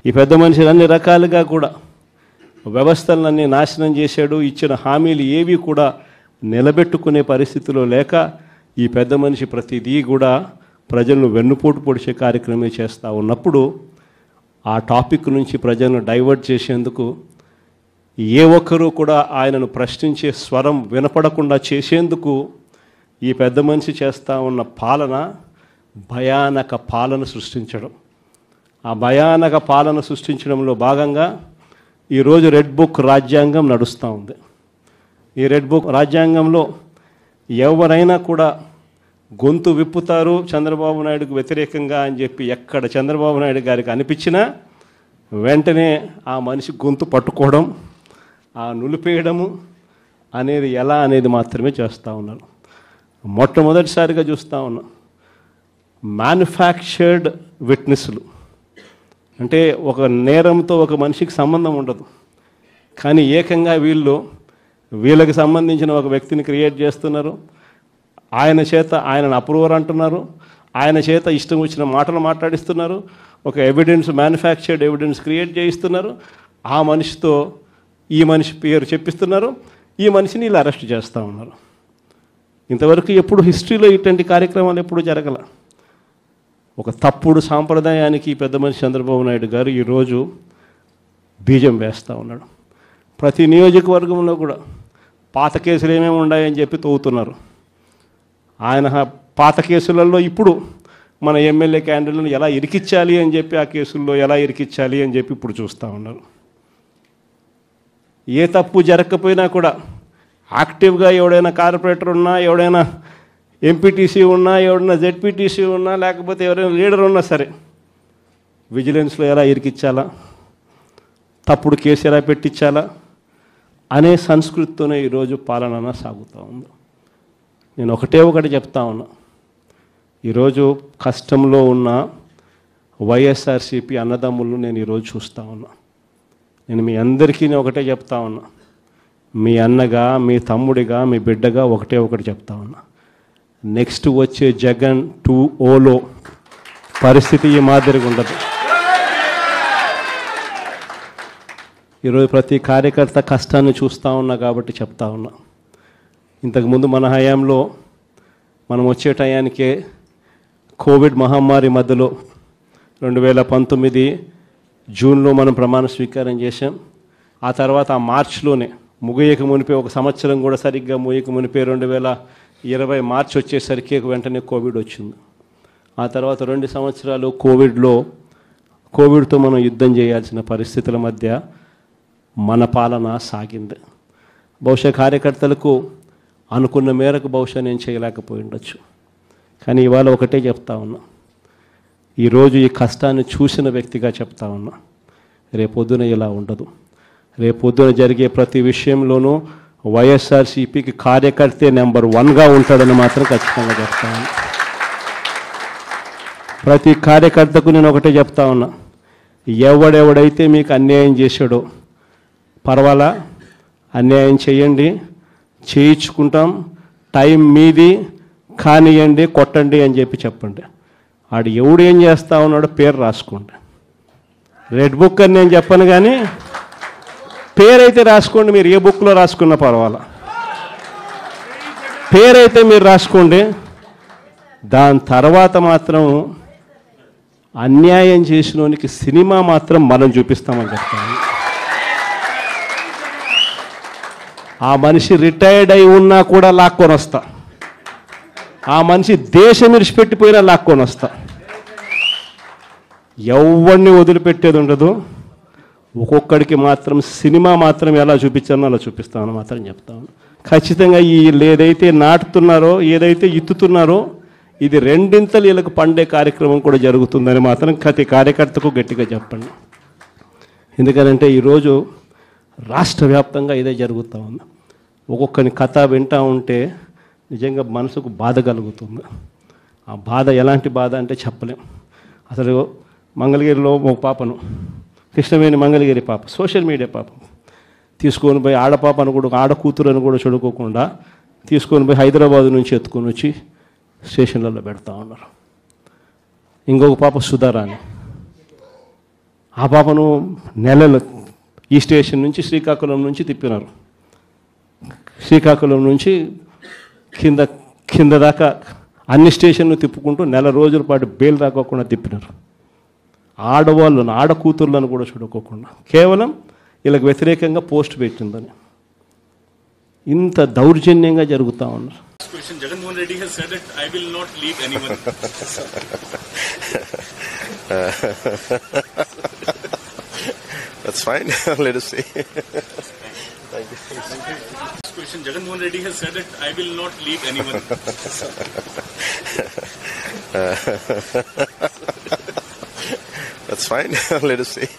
ఈ పెద్ద మనిషి అన్ని రకాలుగా కూడా వ్యవస్థలన్నీ నాశనం చేశాడు. ఇచ్చిన హామీలు ఏవి కూడా నిలబెట్టుకునే పరిస్థితిలో లేక ఈ పెద్ద మనిషి ప్రతిదీ కూడా ప్రజలను వెన్నుపోటు పొడిచే కార్యక్రమమే చేస్తూ ఉన్నప్పుడు ఆ టాపిక్ నుంచి ప్రజలను డైవర్ట్ చేసేందుకు ఏ ఒక్కరూ కూడా ఆయనను ప్రశ్నించే స్వరం వినపడకుండా చేసేందుకు ఈ పెద్ద మనిషి చేస్తూ ఉన్న పాలన భయానక పాలన సృష్టించడం. ఆ భయానక పాలన సృష్టించడంలో భాగంగా ఈరోజు రెడ్ బుక్ రాజ్యాంగం నడుస్తూ ఉంది. ఈ రెడ్ బుక్ రాజ్యాంగంలో ఎవరైనా కూడా గొంతు విప్పుతారు చంద్రబాబు నాయుడుకు వ్యతిరేకంగా అని చెప్పి ఎక్కడ చంద్రబాబు నాయుడు గారికి అనిపించినా వెంటనే ఆ మనిషి గొంతు పట్టుకోవడం, ఆ నులిపేయడము అనేది ఎలా అనేది మాత్రమే చేస్తూ ఉన్నారు. మొట్టమొదటిసారిగా చూస్తూ ఉన్నాం మ్యానుఫ్యాక్చర్డ్ విట్నెస్లు. అంటే ఒక నేరంతో ఒక మనిషికి సంబంధం ఉండదు, కానీ ఏకంగా వీళ్ళకి సంబంధించిన ఒక వ్యక్తిని క్రియేట్ చేస్తున్నారు. ఆయన చేత ఆయనను అప్రూవర్ అంటున్నారు, ఆయన చేత ఇష్టం వచ్చిన మాటలు మాట్లాడిస్తున్నారు, ఒక ఎవిడెన్స్ మ్యానుఫ్యాక్చర్డ్ ఎవిడెన్స్ క్రియేట్ చేయిస్తున్నారు, ఆ మనిషితో ఈ మనిషి పేరు చెప్పిస్తున్నారు, ఈ మనిషిని ఇలా అరెస్ట్ చేస్తూ ఉన్నారు. ఇంతవరకు ఎప్పుడు హిస్టరీలో ఇటువంటి కార్యక్రమాలు ఎప్పుడు జరగల. ఒక తప్పుడు సాంప్రదాయానికి పెద్ద మనిషి చంద్రబాబు నాయుడు గారు ఈరోజు బీజం వేస్తూ ఉన్నాడు. ప్రతి నియోజకవర్గంలో కూడా పాత కేసులు ఏమేమి ఉన్నాయని చెప్పి తవ్వుతున్నారు. ఆయన పాత కేసులలో ఇప్పుడు మన ఎమ్మెల్యే క్యాండిడేట్లను ఎలా ఇరికించాలి అని చెప్పి, ఆ కేసుల్లో ఎలా ఇరికించాలి అని చెప్పి ఇప్పుడు చూస్తూ ఉన్నారు. ఏ తప్పు జరగకపోయినా కూడా యాక్టివ్గా ఎవడైనా కార్పొరేటర్ ఉన్నా, ఎవడైనా ఎంపీటీసీ ఉన్నా, ఎవడైనా జెడ్పీటీసీ ఉన్నా, లేకపోతే ఎవరైనా లీడర్ ఉన్నా సరే విజిలెన్స్లో ఎలా ఇరికించాలా, తప్పుడు కేసు ఎలా పెట్టించాలా అనే సంస్కృతితోనే ఈరోజు పాలన సాగుతూ ఉంది. నేను ఒకటి చెప్తా ఉన్నా, ఈరోజు కష్టంలో ఉన్న వైఎస్ఆర్సీపీ అన్నదమ్ములను నేను ఈరోజు చూస్తూ ఉన్నా. నేను మీ అందరికీ ఒకటే చెప్తా ఉన్నా, మీ అన్నగా, మీ తమ్ముడిగా, మీ బిడ్డగా ఒకటి చెప్తా ఉన్నా. నెక్స్ట్ వచ్చే జగన్ 2.0లో పరిస్థితి ఈ మాదిరిగా ఉండదు. ఈరోజు ప్రతి కార్యకర్త కష్టాన్ని చూస్తూ ఉన్నా కాబట్టి చెప్తా ఉన్నా. ఇంతకుముందు మన హయాంలో మనం వచ్చే టయానికే కోవిడ్ మహమ్మారి మధ్యలో 2019 జూన్లో మనం ప్రమాణ స్వీకారం చేశాం. ఆ తర్వాత ఆ మార్చిలోనే ముగియక మునిపే ఒక సంవత్సరం కూడా సరిగ్గా ముగియక మునిపే 2020 మార్చి వచ్చేసరికి వెంటనే కోవిడ్ వచ్చింది. ఆ తర్వాత 2 సంవత్సరాలు కోవిడ్తో మనం యుద్ధం చేయాల్సిన పరిస్థితుల మధ్య మన పాలన సాగింది. బహుశా కార్యకర్తలకు అనుకున్న మేరకు బహుశా నేను చేయలేకపోయి ఉండొచ్చు, కానీ ఇవాళ ఒకటే చెప్తా ఉన్నా, ఈరోజు ఈ కష్టాన్ని చూసిన వ్యక్తిగా చెప్తా ఉన్నా, రేపొద్దున ఇలా ఉండదు. రేపొద్దున జరిగే ప్రతి విషయంలోనూ వైఎస్ఆర్సీపీకి కార్యకర్తే నెంబర్ 1గా ఉంటాడని మాత్రం ఖచ్చితంగా చెప్తా ఉన్నా. ప్రతి కార్యకర్తకు నేను ఒకటే చెప్తా ఉన్నా, ఎవడెవడైతే మీకు అన్యాయం చేశాడో పర్వాలా, అన్యాయం చేయండి, చేయించుకుంటాం, టైం మీది, కానియండి, కొట్టండి అని చెప్పండి. ఆడు ఎవడు ఏం చేస్తా ఉన్నాడో పేరు రాసుకోండి. రెడ్ బుక్ అని నేను చెప్పను, కానీ పేరైతే రాసుకోండి. మీరు ఏ బుక్లో రాసుకున్నా పర్వాలా, పేరైతే మీరు రాసుకోండి. దాని తర్వాత మాత్రం అన్యాయం చేసినోనికి సినిమా మాత్రం మనం చూపిస్తామని చెప్తాను. ఆ మనిషి రిటైర్డ్ అయి ఉన్నా కూడా లాక్కొని వస్తా, ఆ మనిషి దేశం విడిచిపెట్టిపోయినా లాక్కొని వస్తా. ఎవరిని వదిలిపెట్టేది ఉండదు. ఒక్కొక్కడికి మాత్రం సినిమా మాత్రం ఎలా చూపించానో అలా చూపిస్తామని మాత్రం చెప్తాను. ఖచ్చితంగా వీళ్ళు ఏదైతే నాటుతున్నారో, ఏదైతే ఇత్తుతున్నారో, ఇది రెండింతలు వీళ్ళకు పండే కార్యక్రమం కూడా జరుగుతుందని మాత్రం ప్రతి కార్యకర్తకు గట్టిగా చెప్పండి. ఎందుకంటే ఈరోజు రాష్ట్ర వ్యాప్తంగా ఇదే జరుగుతూ ఉంది. ఒక్కొక్కని కథ వింటూ ఉంటే నిజంగా మనసుకు బాధ కలుగుతుంది. ఆ బాధ ఎలాంటి బాధ అంటే చెప్పలేం. అసలు మంగళగిరిలో ఒక పాపను, కృష్ణవేణి మంగళగిరి పాప, సోషల్ మీడియా పాప తీసుకొని పోయి, ఆడపాపను కూడా, ఆడ కూతురని కూడా చూడుకోకుండా తీసుకొని పోయి హైదరాబాద్ నుంచి ఎత్తుకొని వచ్చి స్టేషన్లలో పెడతా ఉన్నారు. ఇంకొక పాప సుధారాణి, ఆ పాపను నెలలు ఈ స్టేషన్ నుంచి శ్రీకాకుళం నుంచి తిప్పినారు. శ్రీకాకుళం నుంచి కింద దాకా అన్ని స్టేషన్లు తిప్పుకుంటూ నెల రోజుల పాటు బెయిల్ రాకోకుండా తిప్పినారు. ఆడవాళ్ళను, ఆడకూతుర్లను కూడా చూడకోకుండా, కేవలం వీళ్ళకి వ్యతిరేకంగా పోస్ట్ పెట్టిందని. ఇంత దౌర్జన్యంగా జరుగుతూ ఉన్నారు. Jagannath Reddy has said that I will not leave anyone. That's fine. Let us see. Thank you. Jagannath Reddy has said that I will not leave anyone. That's fine. Let us see.